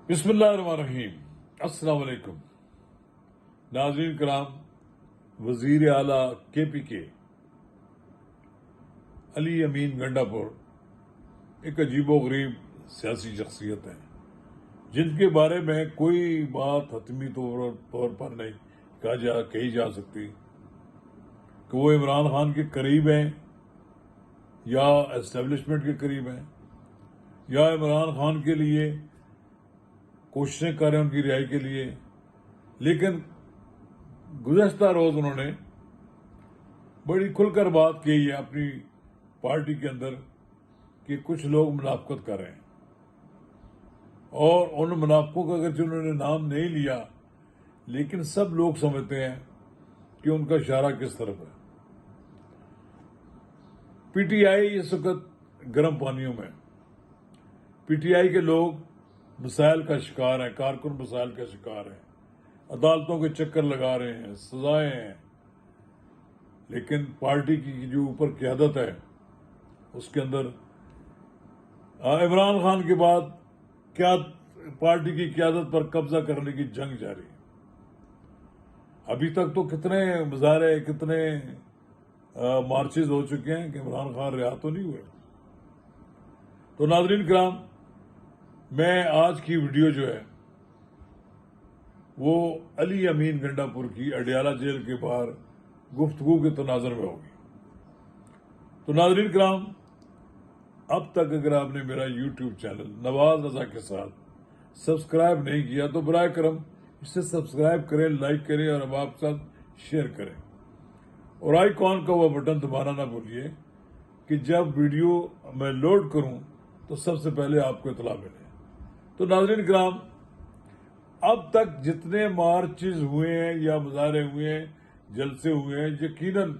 بسم اللہ الرحمن الرحیم۔ السلام علیکم ناظرین کرام، وزیر اعلیٰ کے پی کے علی امین گنڈا پور ایک عجیب و غریب سیاسی شخصیت ہے جن کے بارے میں کوئی بات حتمی طور پر نہیں کہی جا سکتی کہ وہ عمران خان کے قریب ہیں یا اسٹیبلشمنٹ کے قریب ہیں یا عمران خان کے لیے کوششیں کر رہے ہیں ان کی رہائی کے لیے۔ لیکن گزشتہ روز انہوں نے بڑی کھل کر بات کی ہے اپنی پارٹی کے اندر کہ کچھ لوگ منافقت کر رہے ہیں، اور ان منافقوں کا اگرچہ انہوں نے نام نہیں لیا لیکن سب لوگ سمجھتے ہیں کہ ان کا اشارہ کس طرف ہے۔ پی ٹی آئی اس وقت گرم پانیوں میں، پی ٹی آئی کے لوگ مسائل کا شکار ہیں، کارکن مسائل کا شکار ہیں، عدالتوں کے چکر لگا رہے ہیں، سزائیں ہیں، لیکن پارٹی کی جو اوپر قیادت ہے اس کے اندر عمران خان کے بعد کیا پارٹی کی قیادت پر قبضہ کرنے کی جنگ جاری ہے۔ ابھی تک تو کتنے مظاہرے، کتنے مارچز ہو چکے ہیں کہ عمران خان رہا تو نہیں ہوئے۔ تو ناظرین کرام، میں آج کی ویڈیو جو ہے وہ علی امین گنڈا پور کی اڈیالہ جیل کے باہر گفتگو کے تناظر میں ہوگی۔ تو ناظرین کرام، اب تک اگر آپ نے میرا یوٹیوب چینل نواز رضا کے ساتھ سبسکرائب نہیں کیا تو براہ کرم اسے سبسکرائب کریں، لائک کریں اور اب آپ کے ساتھ شیئر کریں، اور آئیکن کا وہ بٹن دبانا نہ بھولیے کہ جب ویڈیو میں لوڈ کروں تو سب سے پہلے آپ کو اطلاع ملے۔ تو ناظرین کرام، اب تک جتنے مارچز ہوئے ہیں یا مظاہرے ہوئے ہیں، جلسے ہوئے ہیں، یقیناً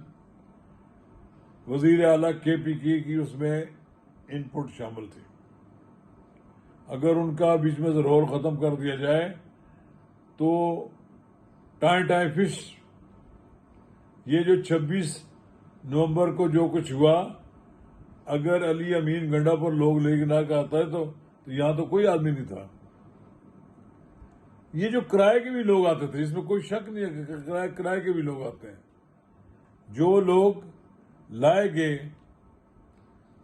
وزیر اعلیٰ کے پی کی اس میں ان پٹ شامل تھی۔ اگر ان کا بیچ میں سے رول ختم کر دیا جائے تو ٹائیں فش، یہ جو 26 نومبر کو جو کچھ ہوا، اگر علی امین گنڈا پر لوگ لے کے نہ کہتا ہے تو یہاں تو کوئی آدمی نہیں تھا۔ یہ جو کرائے کے بھی لوگ آتے تھے، اس میں کوئی شک نہیں ہے کہ کرائے کے بھی لوگ آتے ہیں۔ جو لوگ لائے گئے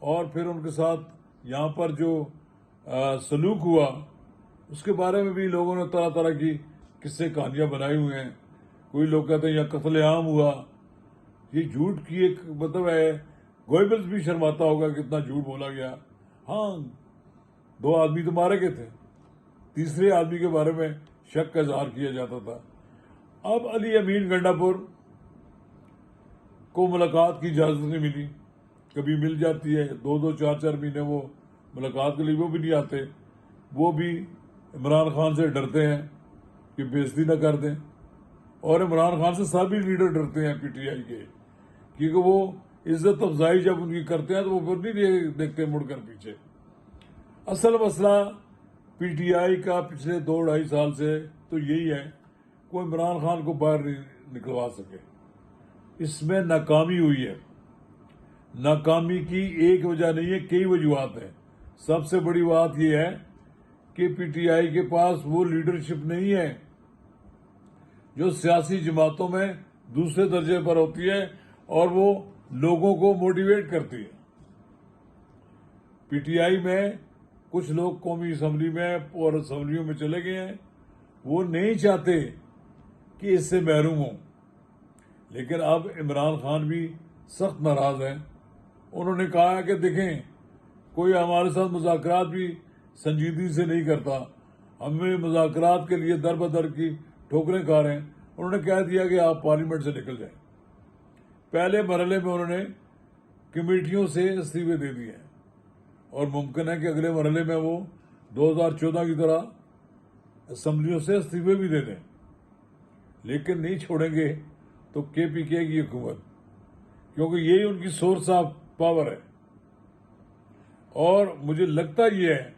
اور پھر ان کے ساتھ یہاں پر جو سلوک ہوا، اس کے بارے میں بھی لوگوں نے طرح طرح کی قصے کہانیاں بنائی ہوئی ہیں۔ کوئی لوگ کہتے ہیں یہاں قتل عام ہوا۔ یہ جھوٹ کی ایک مطلب ہے، گوئبلز بھی شرماتا ہوگا کہ اتنا جھوٹ بولا گیا۔ ہاں، 2 آدمی تو مارے گئے تھے، تیسرے آدمی کے بارے میں شک کا اظہار کیا جاتا تھا۔ اب علی امین گنڈا پور کو ملاقات کی اجازت نہیں ملی، کبھی مل جاتی ہے، 2 4 مہینے وہ ملاقات کے لیے وہ بھی نہیں آتے۔ وہ بھی عمران خان سے ڈرتے ہیں کہ بےعزتی نہ کر دیں، اور عمران خان سے سبھی لیڈر ڈرتے ہیں پی ٹی آئی کے، کیونکہ وہ عزت افزائی جب ان کی کرتے ہیں تو وہ پھر نہیں دیکھتے مڑ کر پیچھے۔ اصل مسئلہ پی ٹی آئی کا پچھلے 2 2.5 سال سے تو یہی ہے کہ وہ عمران خان کو باہر نہیں نکلوا سکے۔ اس میں ناکامی ہوئی ہے۔ ناکامی کی ایک وجہ نہیں ہے، کئی وجوہات ہیں۔ سب سے بڑی بات یہ ہے کہ پی ٹی آئی کے پاس وہ لیڈرشپ نہیں ہے جو سیاسی جماعتوں میں دوسرے درجے پر ہوتی ہے اور وہ لوگوں کو موٹیویٹ کرتی ہے۔ پی ٹی آئی میں کچھ لوگ قومی اسمبلی میں اور اسمبلیوں میں چلے گئے ہیں، وہ نہیں چاہتے کہ اس سے محروم ہوں، لیکن اب عمران خان بھی سخت ناراض ہیں۔ انہوں نے کہا ہے کہ دیکھیں، کوئی ہمارے ساتھ مذاکرات بھی سنجیدگی سے نہیں کرتا، ہمیں مذاکرات کے لیے در بدر کی ٹھوکریں کھا رہے ہیں۔ انہوں نے کہہ دیا کہ آپ پارلیمنٹ سے نکل جائیں۔ پہلے مرحلے میں انہوں نے کمیٹیوں سے استعفے دے دیے ہیں، اور ممکن ہے کہ اگلے مرحلے میں وہ 2014 کی طرح اسمبلیوں سے استعفے بھی دے دیں، لیکن نہیں چھوڑیں گے تو کے پی کے کی حکومت، کیونکہ یہی ان کی سورس آف پاور ہے۔ اور مجھے لگتا یہ ہے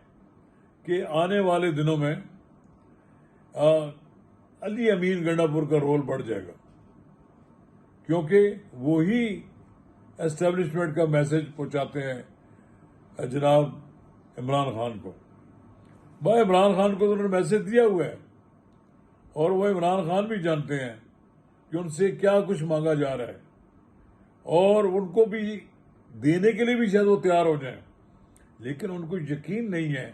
کہ آنے والے دنوں میں علی امین گنڈا پور کا رول بڑھ جائے گا، کیونکہ وہی اسٹیبلشمنٹ کا میسج پہنچاتے ہیں جناب عمران خان کو۔ بھائی عمران خان کو تو انہوں نے میسج دیا ہوا ہے، اور وہ عمران خان بھی جانتے ہیں کہ ان سے کیا کچھ مانگا جا رہا ہے، اور ان کو بھی دینے کے لیے بھی شاید وہ تیار ہو جائیں، لیکن ان کو یقین نہیں ہے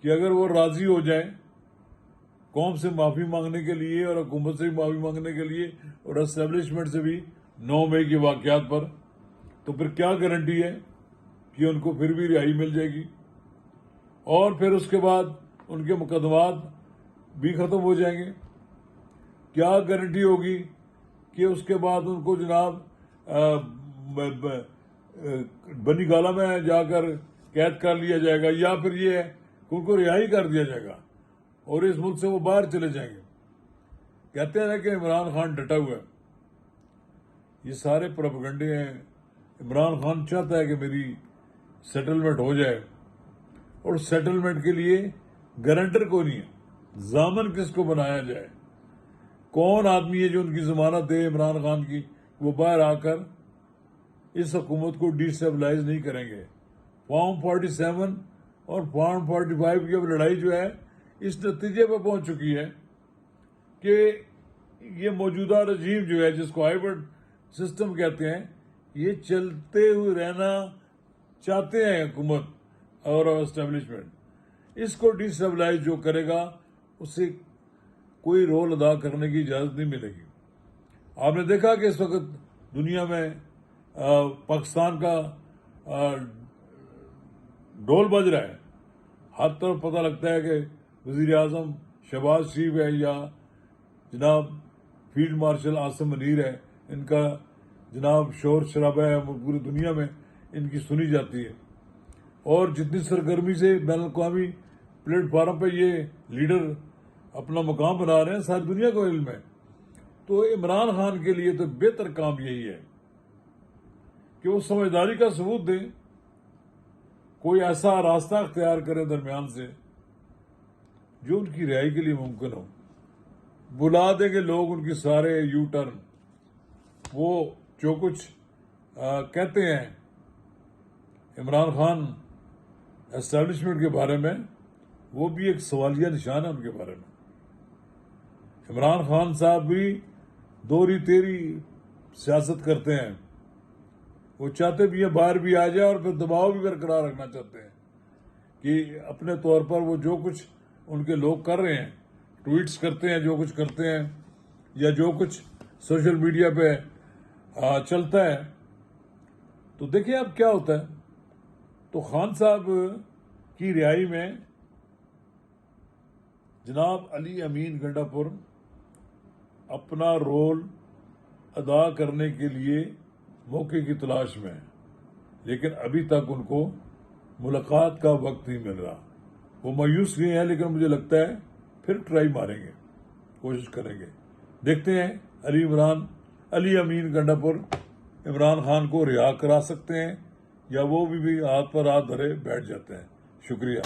کہ اگر وہ راضی ہو جائیں قوم سے معافی مانگنے کے لیے اور حکومت سے بھی معافی مانگنے کے لیے اور اسٹیبلشمنٹ سے بھی 9 مئی کے واقعات پر، تو پھر کیا گارنٹی ہے کہ ان کو پھر بھی رہائی مل جائے گی، اور پھر اس کے بعد ان کے مقدمات بھی ختم ہو جائیں گے؟ کیا گارنٹی ہوگی کہ اس کے بعد ان کو جناب بنی گالہ میں جا کر قید کر لیا جائے گا، یا پھر یہ ہے کہ ان کو رہائی کر دیا جائے گا اور اس ملک سے وہ باہر چلے جائیں گے؟ کہتے ہیں کہ عمران خان ڈٹا ہوا ہے. یہ سارے پروپیگنڈے ہیں. عمران خان چاہتا ہے کہ میری سیٹلمنٹ ہو جائے، اور سیٹلمنٹ کے لیے گارنٹر کوئی نہیں ہے، ضامن کس کو بنایا جائے، کون آدمی ہے جو ان کی ضمانت دے عمران خان کی وہ باہر آ کر اس حکومت کو ڈی اسٹیبلائز نہیں کریں گے. فارم 47 اور فارم 45 کی اب لڑائی جو ہے اس نتیجے پہ پہنچ چکی ہے کہ یہ موجودہ رجیم جو ہے جس کو ہائیبرڈ سسٹم کہتے ہیں، یہ چلتے ہوئے رہنا چاہتے ہیں حکومت اور اسٹیبلشمنٹ. اس کو ڈی اسٹیبلائز جو کرے گا اسے کوئی رول ادا کرنے کی اجازت نہیں ملے گی. آپ نے دیکھا کہ اس وقت دنیا میں پاکستان کا ڈول بج رہا ہے، ہر طرف پتہ لگتا ہے کہ وزیر اعظم شہباز شریف ہے یا جناب فیلڈ مارشل عاصم منیر ہے، ان کا جناب شور شرابہ ہے پوری دنیا میں ان کی سنی جاتی ہے. اور جتنی سرگرمی سے بین الاقوامی پلیٹ فارم پہ یہ لیڈر اپنا مقام بنا رہے ہیں ساری دنیا کو علم ہے. تو عمران خان کے لیے تو بہتر کام یہی ہے کہ وہ سمجھداری کا ثبوت دیں، کوئی ایسا راستہ اختیار کریں درمیان سے جو ان کی رہائی کے لیے ممکن ہو. بلا دیں کہ لوگ ان کی سارے یو ٹرن، وہ جو کچھ کہتے ہیں عمران خان اسٹیبلشمنٹ کے بارے میں، وہ بھی ایک سوالیہ نشان ہے ان کے بارے میں. عمران خان صاحب بھی دوری تیری سیاست کرتے ہیں، وہ چاہتے بھی ہیں باہر بھی آ جائے اور پھر دباؤ بھی برقرار رکھنا چاہتے ہیں کہ اپنے طور پر وہ جو کچھ ان کے لوگ کر رہے ہیں، ٹویٹس کرتے ہیں، جو کچھ کرتے ہیں یا جو کچھ سوشل میڈیا پہ چلتا ہے. تو دیکھیں اب کیا ہوتا ہے. تو خان صاحب کی رہائی میں جناب علی امین گنڈا پور اپنا رول ادا کرنے کے لیے موقع کی تلاش میں ہے، لیکن ابھی تک ان کو ملاقات کا وقت نہیں مل رہا. وہ مایوس نہیں ہے، لیکن مجھے لگتا ہے پھر ٹرائی ماریں گے، کوشش کریں گے. دیکھتے ہیں علی امین گنڈا پور عمران خان کو رہا کرا سکتے ہیں یا وہ بھی ہاتھ پر ہاتھ دھرے بیٹھ جاتے ہیں. شکریہ.